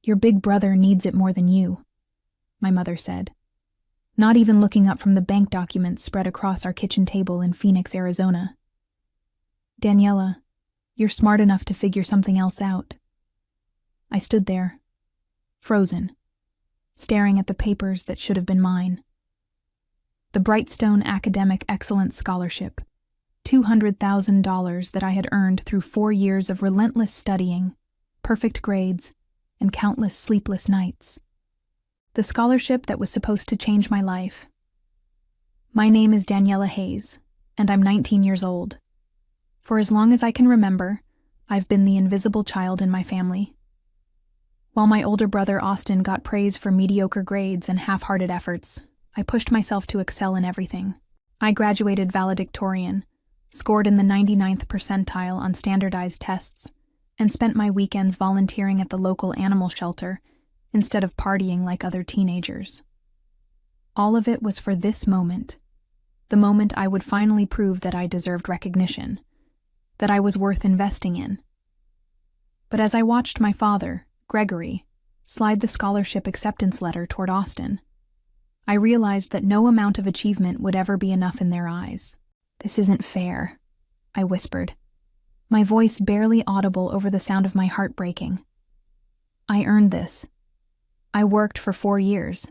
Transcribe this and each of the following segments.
"Your big brother needs it more than you," my mother said, not even looking up from the bank documents spread across our kitchen table in Phoenix, Arizona. "Daniela, you're smart enough to figure something else out." I stood there, frozen, staring at the papers that should have been mine. The Brightstone Academic Excellence Scholarship, $200,000 that I had earned through 4 years of relentless studying, perfect grades, and countless sleepless nights. The scholarship that was supposed to change my life. My name is Daniela Hayes, and I'm 19 years old. For as long as I can remember, I've been the invisible child in my family. While my older brother Austin got praise for mediocre grades and half-hearted efforts, I pushed myself to excel in everything. I graduated valedictorian, scored in the 99th percentile on standardized tests, and spent my weekends volunteering at the local animal shelter instead of partying like other teenagers. All of it was for this moment, the moment I would finally prove that I deserved recognition, that I was worth investing in. But as I watched my father, Gregory, slide the scholarship acceptance letter toward Austin, I realized that no amount of achievement would ever be enough in their eyes. "This isn't fair," I whispered, my voice barely audible over the sound of my heart breaking. "I earned this. I worked for 4 years."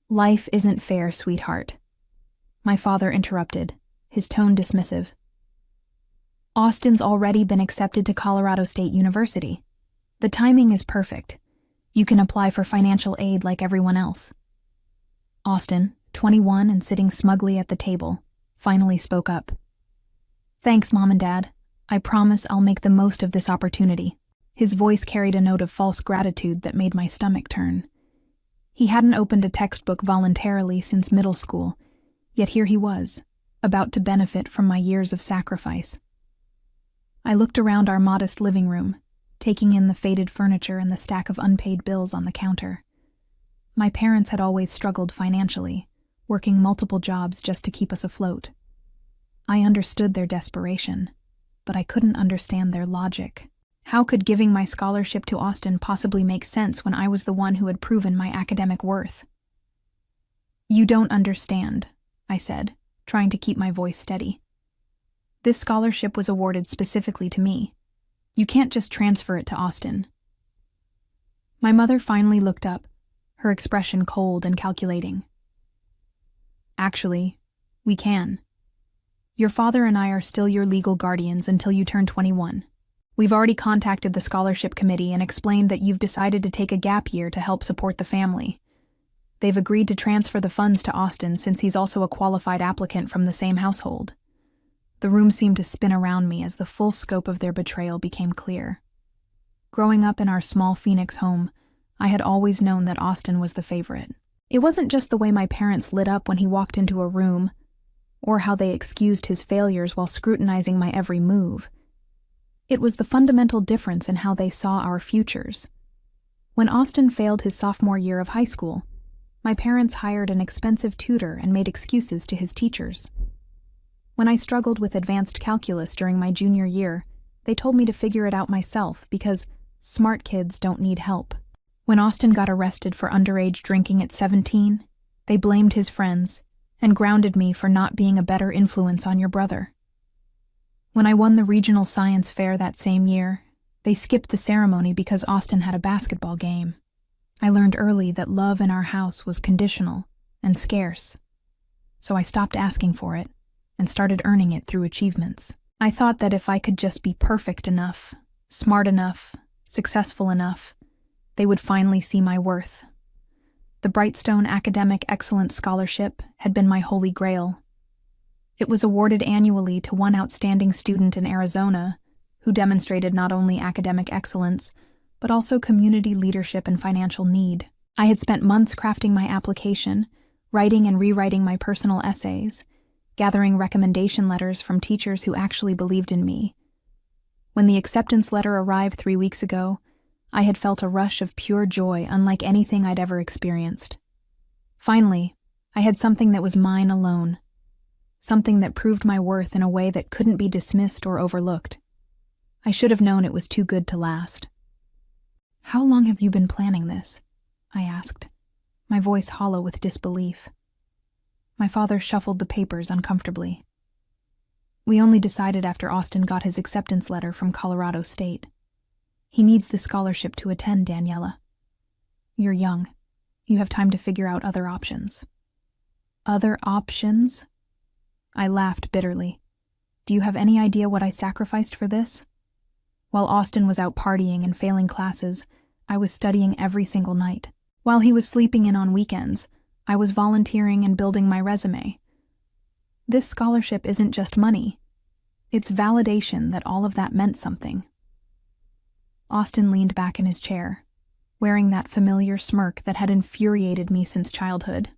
"Life isn't fair, sweetheart," my father interrupted, his tone dismissive. "Austin's already been accepted to Colorado State University. The timing is perfect. You can apply for financial aid like everyone else." Austin, 21 and sitting smugly at the table, finally spoke up. "Thanks, Mom and Dad. I promise I'll make the most of this opportunity." His voice carried a note of false gratitude that made my stomach turn. He hadn't opened a textbook voluntarily since middle school, yet here he was, about to benefit from my years of sacrifice. I looked around our modest living room, taking in the faded furniture and the stack of unpaid bills on the counter. My parents had always struggled financially, working multiple jobs just to keep us afloat. I understood their desperation, but I couldn't understand their logic. How could giving my scholarship to Austin possibly make sense when I was the one who had proven my academic worth? "You don't understand," I said, trying to keep my voice steady. "This scholarship was awarded specifically to me. You can't just transfer it to Austin." My mother finally looked up, her expression cold and calculating. "Actually, we can. Your father and I are still your legal guardians until you turn 21. We've already contacted the scholarship committee and explained that you've decided to take a gap year to help support the family. They've agreed to transfer the funds to Austin since he's also a qualified applicant from the same household." The room seemed to spin around me as the full scope of their betrayal became clear. Growing up in our small Phoenix home, I had always known that Austin was the favorite. It wasn't just the way my parents lit up when he walked into a room, or how they excused his failures while scrutinizing my every move. It was the fundamental difference in how they saw our futures. When Austin failed his sophomore year of high school, my parents hired an expensive tutor and made excuses to his teachers. When I struggled with advanced calculus during my junior year, they told me to figure it out myself because smart kids don't need help. When Austin got arrested for underage drinking at 17, they blamed his friends and grounded me for not being a better influence on your brother. When I won the regional science fair that same year, they skipped the ceremony because Austin had a basketball game. I learned early that love in our house was conditional and scarce, so I stopped asking for it and started earning it through achievements. I thought that if I could just be perfect enough, smart enough, successful enough, they would finally see my worth. The Brightstone Academic Excellence Scholarship had been my holy grail. It was awarded annually to one outstanding student in Arizona who demonstrated not only academic excellence, but also community leadership and financial need. I had spent months crafting my application, writing and rewriting my personal essays, gathering recommendation letters from teachers who actually believed in me. When the acceptance letter arrived 3 weeks ago, I had felt a rush of pure joy unlike anything I'd ever experienced. Finally, I had something that was mine alone. Something that proved my worth in a way that couldn't be dismissed or overlooked. I should have known it was too good to last. How long have you been planning this? I asked, my voice hollow with disbelief. My father shuffled the papers uncomfortably. We only decided after Austin got his acceptance letter from Colorado State. He needs the scholarship to attend, Daniela. You're young. You have time to figure out other options. Other options? I laughed bitterly. Do you have any idea what I sacrificed for this? While Austin was out partying and failing classes, I was studying every single night. While he was sleeping in on weekends, I was volunteering and building my resume. This scholarship isn't just money. It's validation that all of that meant something. Austin leaned back in his chair, wearing that familiar smirk that had infuriated me since childhood.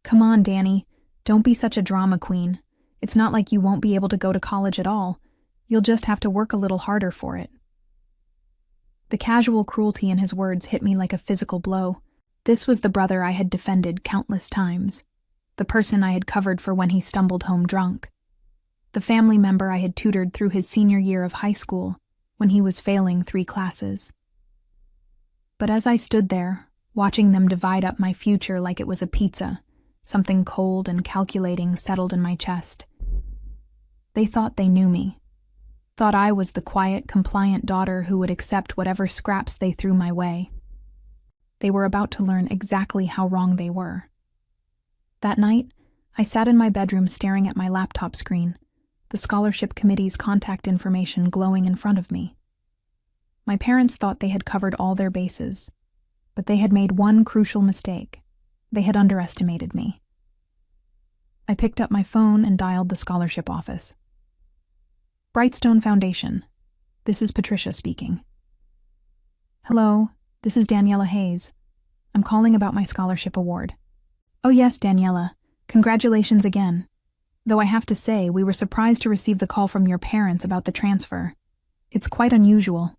Come on, Danny. Don't be such a drama queen. It's not like you won't be able to go to college at all. You'll just have to work a little harder for it. The casual cruelty in his words hit me like a physical blow. This was the brother I had defended countless times. The person I had covered for when he stumbled home drunk. The family member I had tutored through his senior year of high school when he was failing 3 classes. But as I stood there, watching them divide up my future like it was a pizza, something cold and calculating settled in my chest. They thought they knew me. Thought I was the quiet, compliant daughter who would accept whatever scraps they threw my way. They were about to learn exactly how wrong they were. That night, I sat in my bedroom staring at my laptop screen, the scholarship committee's contact information glowing in front of me. My parents thought they had covered all their bases, but they had made one crucial mistake. They had underestimated me. I picked up my phone and dialed the scholarship office. Brightstone Foundation. This is Patricia speaking. Hello, this is Daniela Hayes. I'm calling about my scholarship award. Oh yes, Daniela. Congratulations again. Though I have to say, we were surprised to receive the call from your parents about the transfer. It's quite unusual.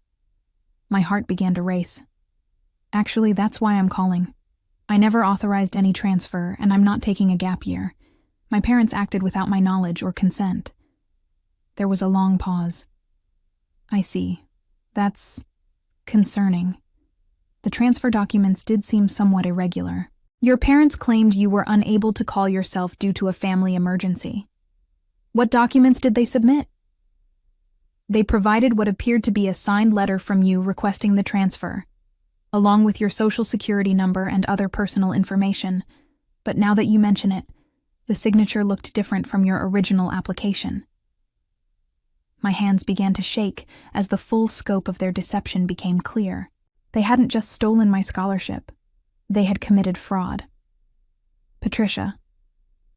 My heart began to race. Actually, that's why I'm calling. I never authorized any transfer, and I'm not taking a gap year. My parents acted without my knowledge or consent. There was a long pause. I see. That's concerning. The transfer documents did seem somewhat irregular. Your parents claimed you were unable to call yourself due to a family emergency. What documents did they submit? They provided what appeared to be a signed letter from you requesting the transfer, along with your social security number and other personal information. But now that you mention it, the signature looked different from your original application. My hands began to shake as the full scope of their deception became clear. They hadn't just stolen my scholarship. They had committed fraud. Patricia,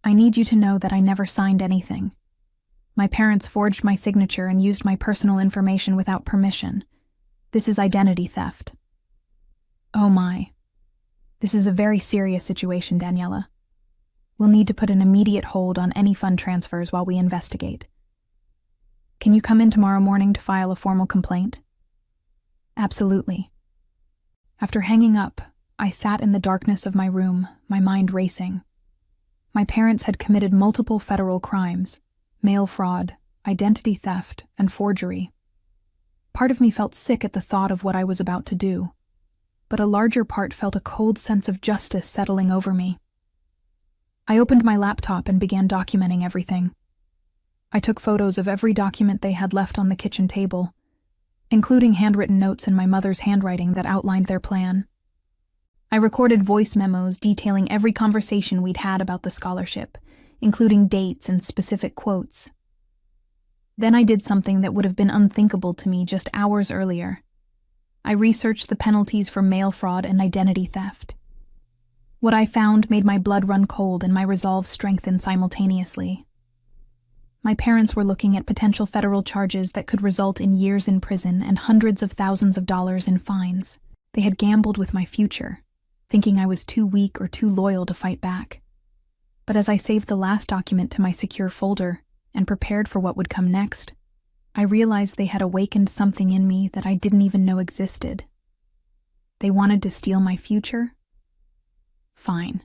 I need you to know that I never signed anything. My parents forged my signature and used my personal information without permission. This is identity theft. Oh my. This is a very serious situation, Daniela. We'll need to put an immediate hold on any fund transfers while we investigate. Can you come in tomorrow morning to file a formal complaint? Absolutely. After hanging up, I sat in the darkness of my room, my mind racing. My parents had committed multiple federal crimes: mail fraud, identity theft, and forgery. Part of me felt sick at the thought of what I was about to do, but a larger part felt a cold sense of justice settling over me. I opened my laptop and began documenting everything. I took photos of every document they had left on the kitchen table, including handwritten notes in my mother's handwriting that outlined their plan. I recorded voice memos detailing every conversation we'd had about the scholarship, including dates and specific quotes. Then I did something that would have been unthinkable to me just hours earlier. I researched the penalties for mail fraud and identity theft. What I found made my blood run cold and my resolve strengthen simultaneously. My parents were looking at potential federal charges that could result in years in prison and hundreds of thousands of dollars in fines. They had gambled with my future, thinking I was too weak or too loyal to fight back. But as I saved the last document to my secure folder and prepared for what would come next, I realized they had awakened something in me that I didn't even know existed. They wanted to steal my future? Fine.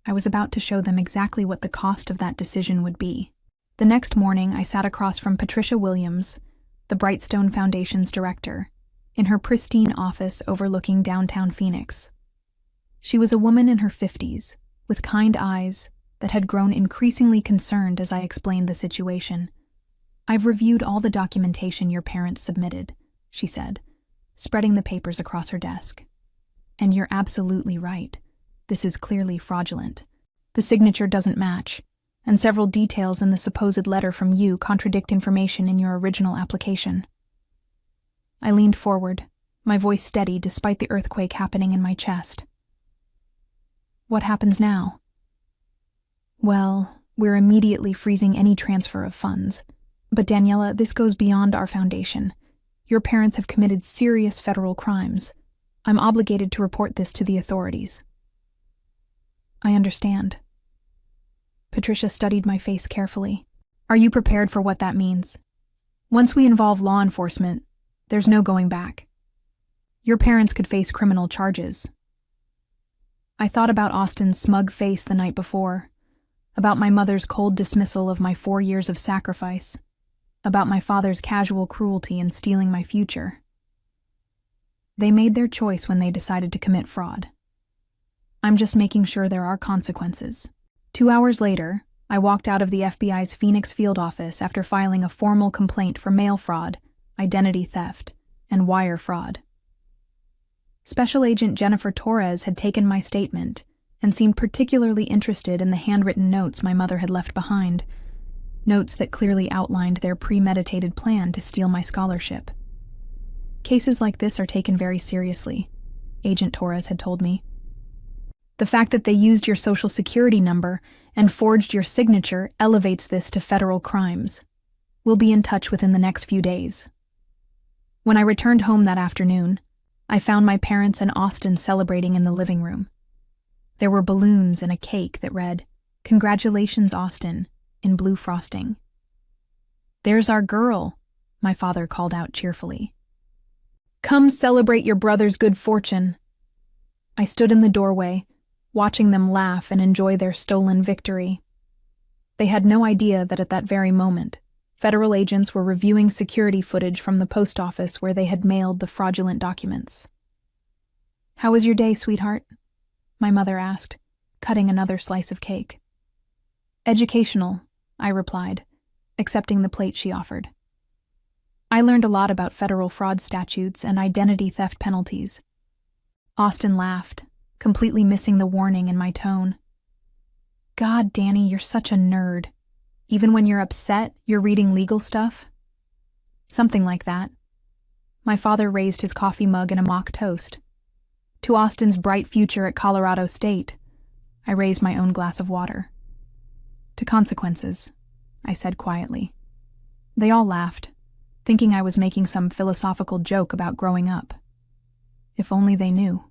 I was about to show them exactly what the cost of that decision would be. The next morning, I sat across from Patricia Williams, the Brightstone Foundation's director, in her pristine office overlooking downtown Phoenix. She was a woman in her 50s, with kind eyes that had grown increasingly concerned as I explained the situation. "I've reviewed all the documentation your parents submitted," she said, spreading the papers across her desk. "And you're absolutely right. This is clearly fraudulent. The signature doesn't match, and several details in the supposed letter from you contradict information in your original application." I leaned forward, my voice steady despite the earthquake happening in my chest. "What happens now?" "Well, we're immediately freezing any transfer of funds. But Daniela, this goes beyond our foundation. Your parents have committed serious federal crimes. I'm obligated to report this to the authorities." "I understand." Patricia studied my face carefully. "Are you prepared for what that means? Once we involve law enforcement, there's no going back. Your parents could face criminal charges." I thought about Austin's smug face the night before, about my mother's cold dismissal of my 4 years of sacrifice, about my father's casual cruelty in stealing my future. They made their choice when they decided to commit fraud. I'm just making sure there are consequences. 2 hours later, I walked out of the FBI's Phoenix field office after filing a formal complaint for mail fraud, identity theft, and wire fraud. Special Agent Jennifer Torres had taken my statement and seemed particularly interested in the handwritten notes my mother had left behind, notes that clearly outlined their premeditated plan to steal my scholarship. "Cases like this are taken very seriously," Agent Torres had told me. "The fact that they used your social security number and forged your signature elevates this to federal crimes. We'll be in touch within the next few days." When I returned home that afternoon, I found my parents and Austin celebrating in the living room. There were balloons and a cake that read, "Congratulations, Austin," in blue frosting. "There's our girl," my father called out cheerfully. "Come celebrate your brother's good fortune." I stood in the doorway, watching them laugh and enjoy their stolen victory. They had no idea that at that very moment, federal agents were reviewing security footage from the post office where they had mailed the fraudulent documents. "How was your day, sweetheart?" my mother asked, cutting another slice of cake. "Educational," I replied, accepting the plate she offered. I learned a lot about federal fraud statutes and identity theft penalties. Austin laughed, completely missing the warning in my tone. "God, Danny, you're such a nerd. Even when you're upset, you're reading legal stuff?" "Something like that." My father raised his coffee mug in a mock toast. To Austin's bright future at Colorado State, I raised my own glass of water. "To consequences," I said quietly. They all laughed, thinking I was making some philosophical joke about growing up. If only they knew.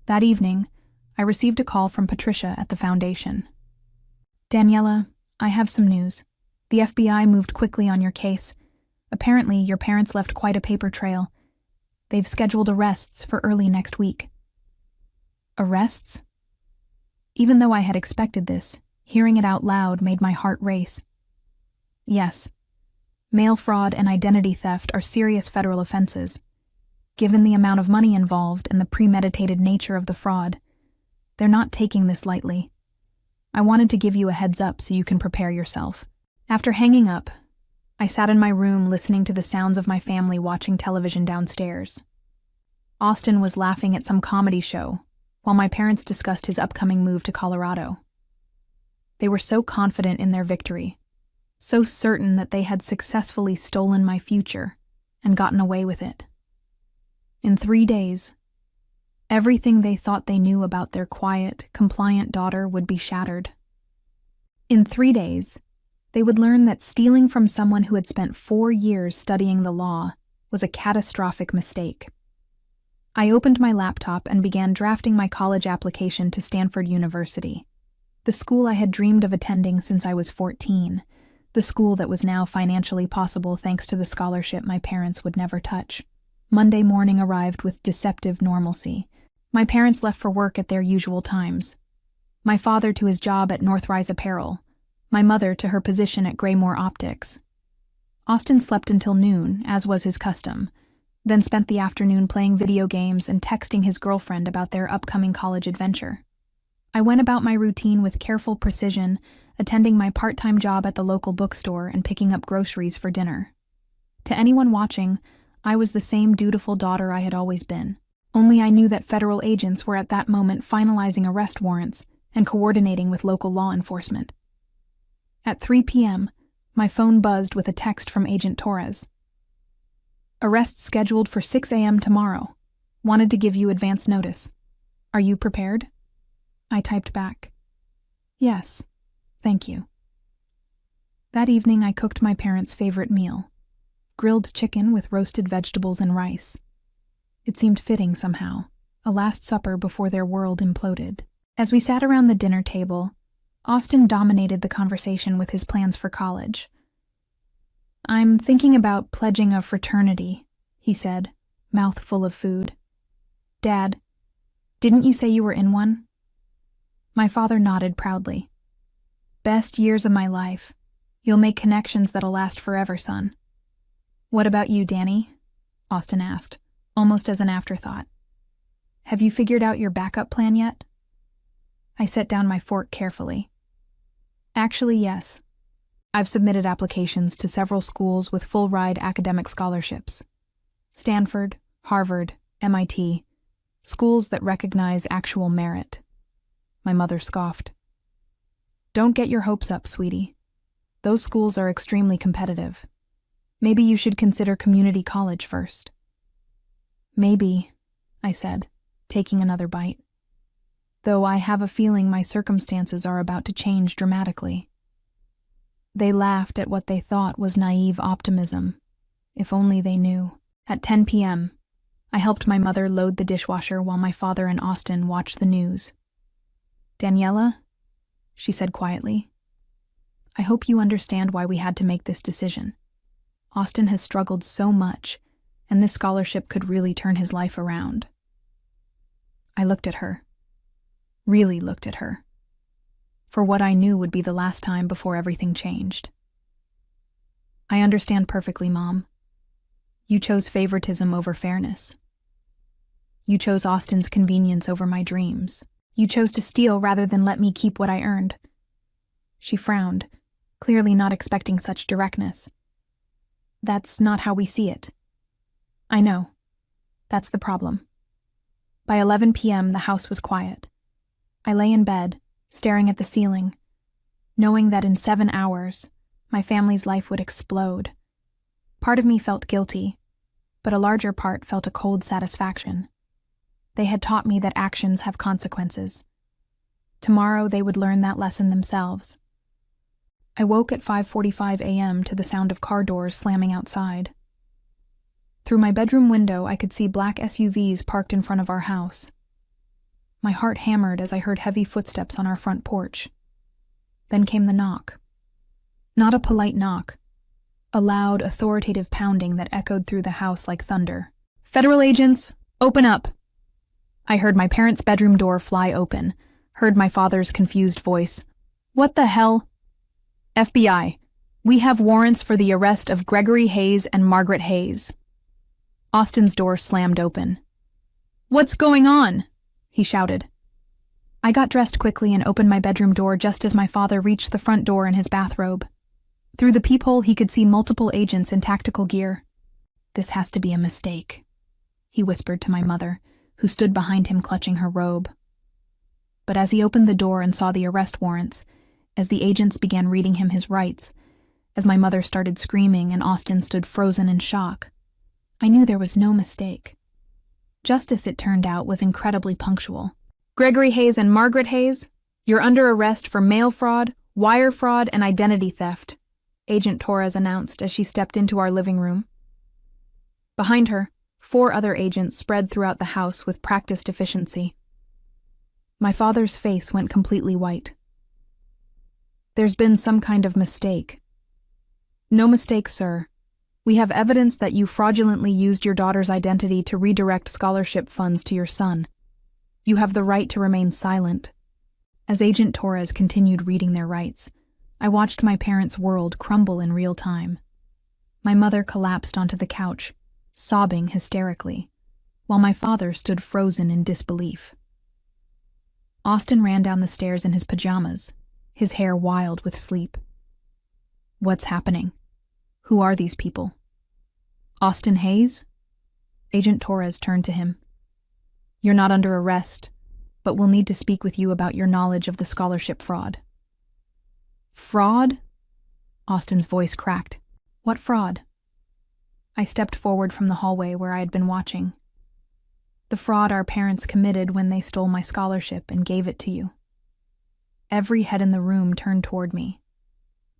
That evening, I received a call from Patricia at the foundation. "Daniela, I have some news. The FBI moved quickly on your case. Apparently, your parents left quite a paper trail. They've scheduled arrests for early next week." Arrests? Even though I had expected this, hearing it out loud made my heart race. Yes. Mail fraud and identity theft are serious federal offenses. Given the amount of money involved and the premeditated nature of the fraud, they're not taking this lightly. I wanted to give you a heads up so you can prepare yourself. After hanging up, I sat in my room listening to the sounds of my family watching television downstairs. Austin was laughing at some comedy show, while my parents discussed his upcoming move to Colorado. They were so confident in their victory, so certain that they had successfully stolen my future and gotten away with it. In 3 days, everything they thought they knew about their quiet, compliant daughter would be shattered. In 3 days, they would learn that stealing from someone who had spent 4 years studying the law was a catastrophic mistake. I opened my laptop and began drafting my college application to Stanford University, the school I had dreamed of attending since I was 14, the school that was now financially possible thanks to the scholarship my parents would never touch. Monday morning arrived with deceptive normalcy. My parents left for work at their usual times. My father to his job at Northrise Apparel, my mother to her position at Graymore Optics. Austin slept until noon, as was his custom, then spent the afternoon playing video games and texting his girlfriend about their upcoming college adventure. I went about my routine with careful precision, attending my part-time job at the local bookstore and picking up groceries for dinner. To anyone watching, I was the same dutiful daughter I had always been. Only I knew that federal agents were at that moment finalizing arrest warrants and coordinating with local law enforcement. At 3 p.m., my phone buzzed with a text from Agent Torres. "Arrest scheduled for 6 a.m. tomorrow. Wanted to give you advance notice. Are you prepared?" I typed back, "Yes, thank you." That evening I cooked my parents' favorite meal, grilled chicken with roasted vegetables and rice. It seemed fitting somehow, a last supper before their world imploded. As we sat around the dinner table, Austin dominated the conversation with his plans for college. "I'm thinking about pledging a fraternity," he said, mouth full of food. "Dad, didn't you say you were in one?" My father nodded proudly. "Best years of my life. You'll make connections that'll last forever, son." "What about you, Danny?" Austin asked, almost as an afterthought. "Have you figured out your backup plan yet?" I set down my fork carefully. "Actually, yes. I've submitted applications to several schools with full-ride academic scholarships. Stanford, Harvard, MIT, schools that recognize actual merit." My mother scoffed. "Don't get your hopes up, sweetie. Those schools are extremely competitive. Maybe you should consider community college first." "Maybe," I said, taking another bite. "Though I have a feeling my circumstances are about to change dramatically." They laughed at what they thought was naive optimism. If only they knew. At 10 p.m., I helped my mother load the dishwasher while my father and Austin watched the news. "Daniela," she said quietly, "I hope you understand why we had to make this decision. Austin has struggled so much, and this scholarship could really turn his life around." I looked at her. Really looked at her. For what I knew would be the last time before everything changed. "I understand perfectly, Mom. You chose favoritism over fairness. You chose Austin's convenience over my dreams. You chose to steal rather than let me keep what I earned." She frowned, clearly not expecting such directness. "That's not how we see it." "I know. That's the problem." By 11 p.m., the house was quiet. I lay in bed, staring at the ceiling, knowing that in 7 hours, my family's life would explode. Part of me felt guilty, but a larger part felt a cold satisfaction. They had taught me that actions have consequences. Tomorrow they would learn that lesson themselves. I woke at 5:45 a.m. to the sound of car doors slamming outside. Through my bedroom window, I could see black SUVs parked in front of our house. My heart hammered as I heard heavy footsteps on our front porch. Then came the knock. Not a polite knock. A loud, authoritative pounding that echoed through the house like thunder. "Federal agents, open up!" I heard my parents' bedroom door fly open, heard my father's confused voice. "What the hell?" "FBI, we have warrants for the arrest of Gregory Hayes and Margaret Hayes." Austin's door slammed open. "What's going on?" he shouted. I got dressed quickly and opened my bedroom door just as my father reached the front door in his bathrobe. Through the peephole, he could see multiple agents in tactical gear. "This has to be a mistake," he whispered to my mother, who stood behind him clutching her robe. But as he opened the door and saw the arrest warrants, as the agents began reading him his rights, as my mother started screaming and Austin stood frozen in shock, I knew there was no mistake. Justice, it turned out, was incredibly punctual. "Gregory Hayes and Margaret Hayes, you're under arrest for mail fraud, wire fraud, and identity theft," Agent Torres announced as she stepped into our living room. Behind her, 4 other agents spread throughout the house with practiced efficiency. My father's face went completely white. "There's been some kind of mistake." "No mistake, sir. We have evidence that you fraudulently used your daughter's identity to redirect scholarship funds to your son. You have the right to remain silent." As Agent Torres continued reading their rights, I watched my parents' world crumble in real time. My mother collapsed onto the couch, sobbing hysterically, while my father stood frozen in disbelief. Austin ran down the stairs in his pajamas, his hair wild with sleep. "What's happening? Who are these people?" "Austin Hayes?" Agent Torres turned to him. "You're not under arrest, but we'll need to speak with you about your knowledge of the scholarship fraud." "Fraud?" Austin's voice cracked. "What fraud?" I stepped forward from the hallway where I had been watching. "The fraud our parents committed when they stole my scholarship and gave it to you." Every head in the room turned toward me.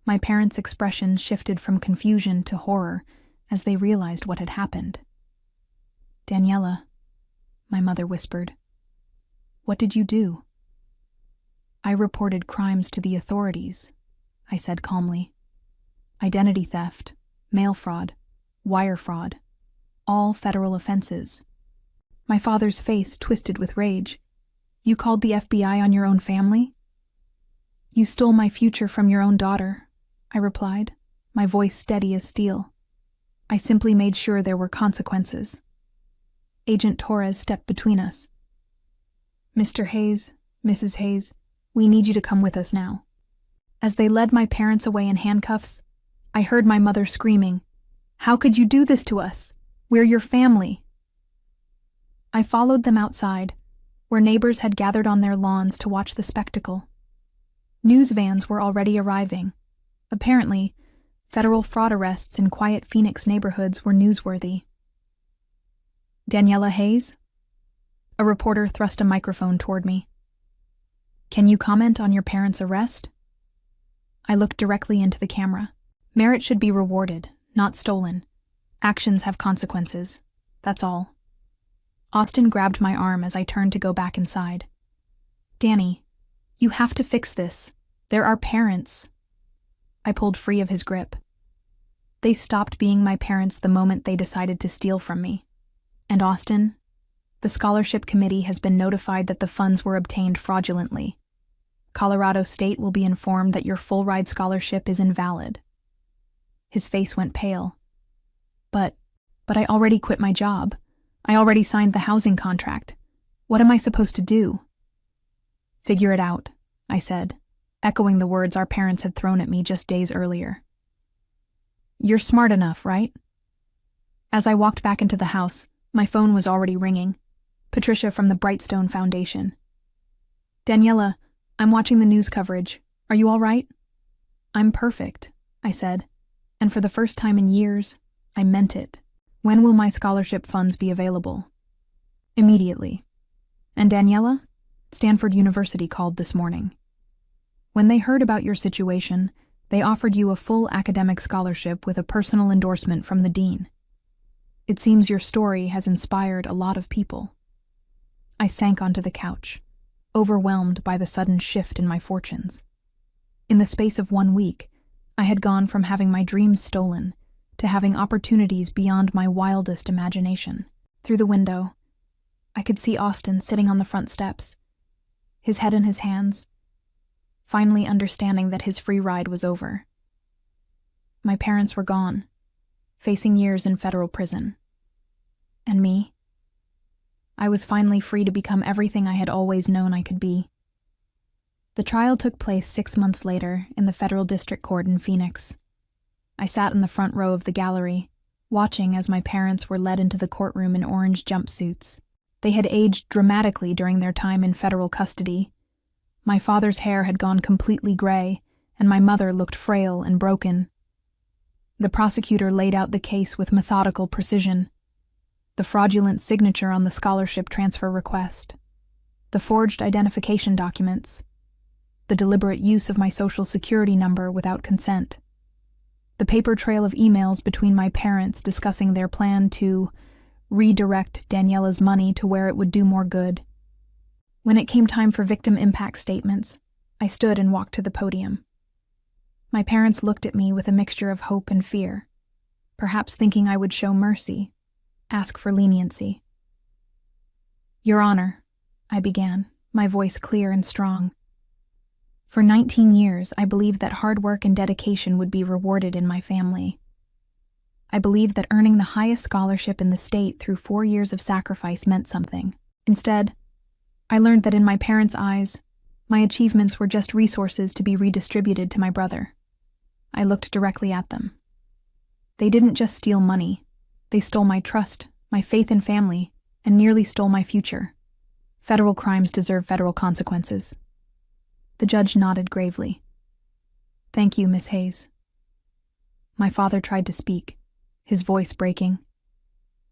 My parents' expression shifted from confusion to horror as they realized what had happened. "Daniela," my mother whispered, "what did you do?" "I reported crimes to the authorities," I said calmly. "Identity theft, mail fraud, wire fraud, all federal offenses." My father's face twisted with rage. "You called the FBI on your own family?" "You stole my future from your own daughter," I replied, my voice steady as steel. "I simply made sure there were consequences." Agent Torres stepped between us. "Mr. Hayes, Mrs. Hayes, we need you to come with us now." As they led my parents away in handcuffs, I heard my mother screaming, "How could you do this to us? We're your family." I followed them outside, where neighbors had gathered on their lawns to watch the spectacle. News vans were already arriving. Apparently, federal fraud arrests in quiet Phoenix neighborhoods were newsworthy. "Daniela Hayes?" A reporter thrust a microphone toward me. "Can you comment on your parents' arrest?" I looked directly into the camera. "Merit should be rewarded, not stolen. Actions have consequences. That's all." Austin grabbed my arm as I turned to go back inside. "Danny, you have to fix this. They're our parents." I pulled free of his grip. They stopped being my parents the moment they decided to steal from me. And Austin, the scholarship committee has been notified that the funds were obtained fraudulently. Colorado State will be informed that your full-ride scholarship is invalid." His face went pale. But I already quit my job. I already signed the housing contract. What am I supposed to do?" "Figure it out," I said, echoing the words our parents had thrown at me just days earlier. "You're smart enough, right?" As I walked back into the house, my phone was already ringing. Patricia from the Brightstone Foundation. "Daniela, I'm watching the news coverage. Are you all right?" "I'm perfect," I said, and for the first time in years, I meant it. "When will my scholarship funds be available?" "Immediately." "And Daniela?" "Stanford University called this morning. When they heard about your situation, they offered you a full academic scholarship with a personal endorsement from the dean. It seems your story has inspired a lot of people." I sank onto the couch, overwhelmed by the sudden shift in my fortunes. In the space of 1 week, I had gone from having my dreams stolen to having opportunities beyond my wildest imagination. Through the window, I could see Austin sitting on the front steps, his head in his hands, finally understanding that his free ride was over. My parents were gone, facing years in federal prison. And me? I was finally free to become everything I had always known I could be. The trial took place 6 months later in the federal district court in Phoenix. I sat in the front row of the gallery, watching as my parents were led into the courtroom in orange jumpsuits. They had aged dramatically during their time in federal custody. My father's hair had gone completely gray, and my mother looked frail and broken. The prosecutor laid out the case with methodical precision. The fraudulent signature on the scholarship transfer request, the forged identification documents, the deliberate use of my social security number without consent, the paper trail of emails between my parents discussing their plan to redirect Daniela's money to where it would do more good. When it came time for victim impact statements, I stood and walked to the podium. My parents looked at me with a mixture of hope and fear, perhaps thinking I would show mercy, ask for leniency. "Your Honor," I began, my voice clear and strong. "For 19 years, I believed that hard work and dedication would be rewarded in my family. I believed that earning the highest scholarship in the state through 4 years of sacrifice meant something. Instead, I learned that in my parents' eyes, my achievements were just resources to be redistributed to my brother. I looked directly at them. They didn't just steal money. They stole my trust, my faith in family, and nearly stole my future. Federal crimes deserve federal consequences. The judge nodded gravely. Thank you, Miss Hayes. My father tried to speak, his voice breaking.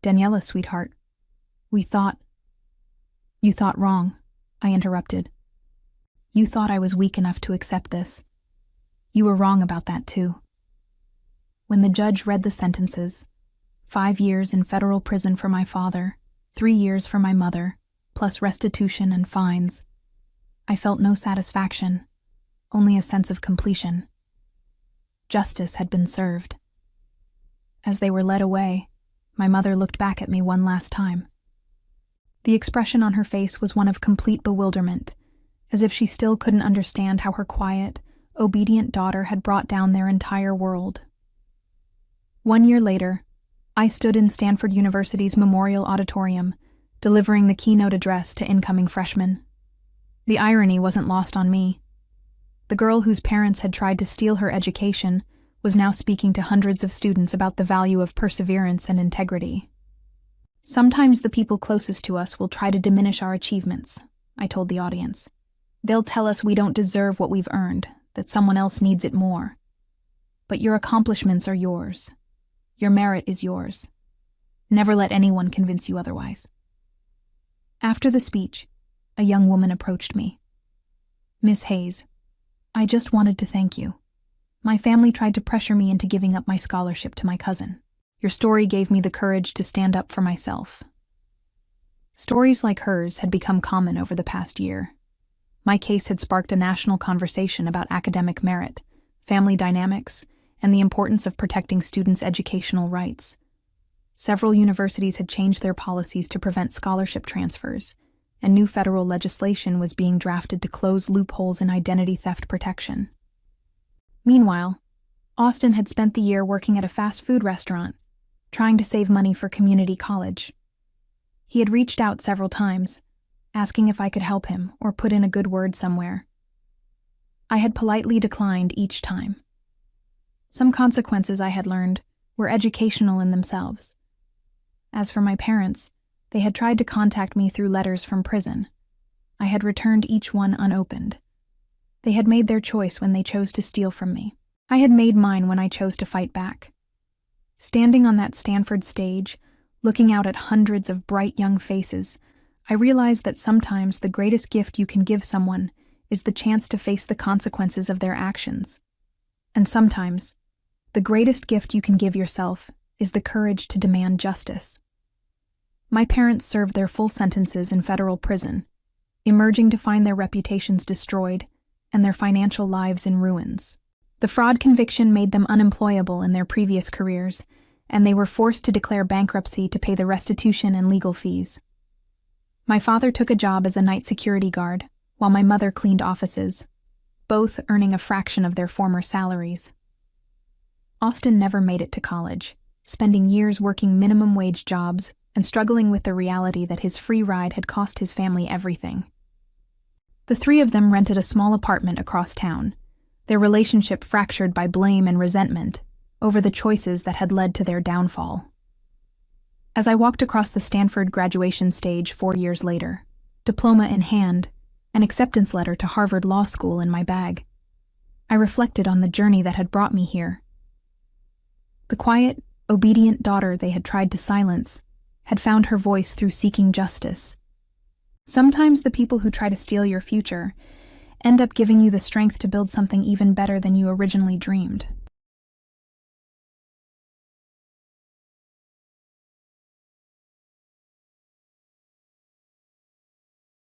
Daniela, sweetheart, You thought wrong, I interrupted. You thought I was weak enough to accept this. You were wrong about that too. When the judge read the sentences, 5 years in federal prison for my father, 3 years for my mother, plus restitution and fines, I felt no satisfaction, only a sense of completion. Justice had been served. As they were led away, my mother looked back at me one last time. The expression on her face was one of complete bewilderment, as if she still couldn't understand how her quiet, obedient daughter had brought down their entire world. 1 year later, I stood in Stanford University's Memorial Auditorium, delivering the keynote address to incoming freshmen. The irony wasn't lost on me. The girl whose parents had tried to steal her education was now speaking to hundreds of students about the value of perseverance and integrity. Sometimes the people closest to us will try to diminish our achievements, I told the audience. They'll tell us we don't deserve what we've earned, that someone else needs it more. But your accomplishments are yours. Your merit is yours. Never let anyone convince you otherwise. After the speech, a young woman approached me. Miss Hayes, I just wanted to thank you. My family tried to pressure me into giving up my scholarship to my cousin. Your story gave me the courage to stand up for myself. Stories like hers had become common over the past year. My case had sparked a national conversation about academic merit, family dynamics, and the importance of protecting students' educational rights. Several universities had changed their policies to prevent scholarship transfers, and new federal legislation was being drafted to close loopholes in identity theft protection. Meanwhile, Austin had spent the year working at a fast food restaurant, trying to save money for community college. He had reached out several times, asking if I could help him or put in a good word somewhere. I had politely declined each time. Some consequences I had learned were educational in themselves. As for my parents, they had tried to contact me through letters from prison. I had returned each one unopened. They had made their choice when they chose to steal from me. I had made mine when I chose to fight back. Standing on that Stanford stage, looking out at hundreds of bright young faces, I realized that sometimes the greatest gift you can give someone is the chance to face the consequences of their actions. And sometimes, the greatest gift you can give yourself is the courage to demand justice. My parents served their full sentences in federal prison, emerging to find their reputations destroyed and their financial lives in ruins. The fraud conviction made them unemployable in their previous careers, and they were forced to declare bankruptcy to pay the restitution and legal fees. My father took a job as a night security guard, while my mother cleaned offices, both earning a fraction of their former salaries. Austin never made it to college, spending years working minimum wage jobs and struggling with the reality that his free ride had cost his family everything. The three of them rented a small apartment across town, their relationship fractured by blame and resentment over the choices that had led to their downfall. As I walked across the Stanford graduation stage 4 years later, diploma in hand, an acceptance letter to Harvard Law School in my bag, I reflected on the journey that had brought me here. The quiet, obedient daughter they had tried to silence had found her voice through seeking justice. Sometimes the people who try to steal your future end up giving you the strength to build something even better than you originally dreamed.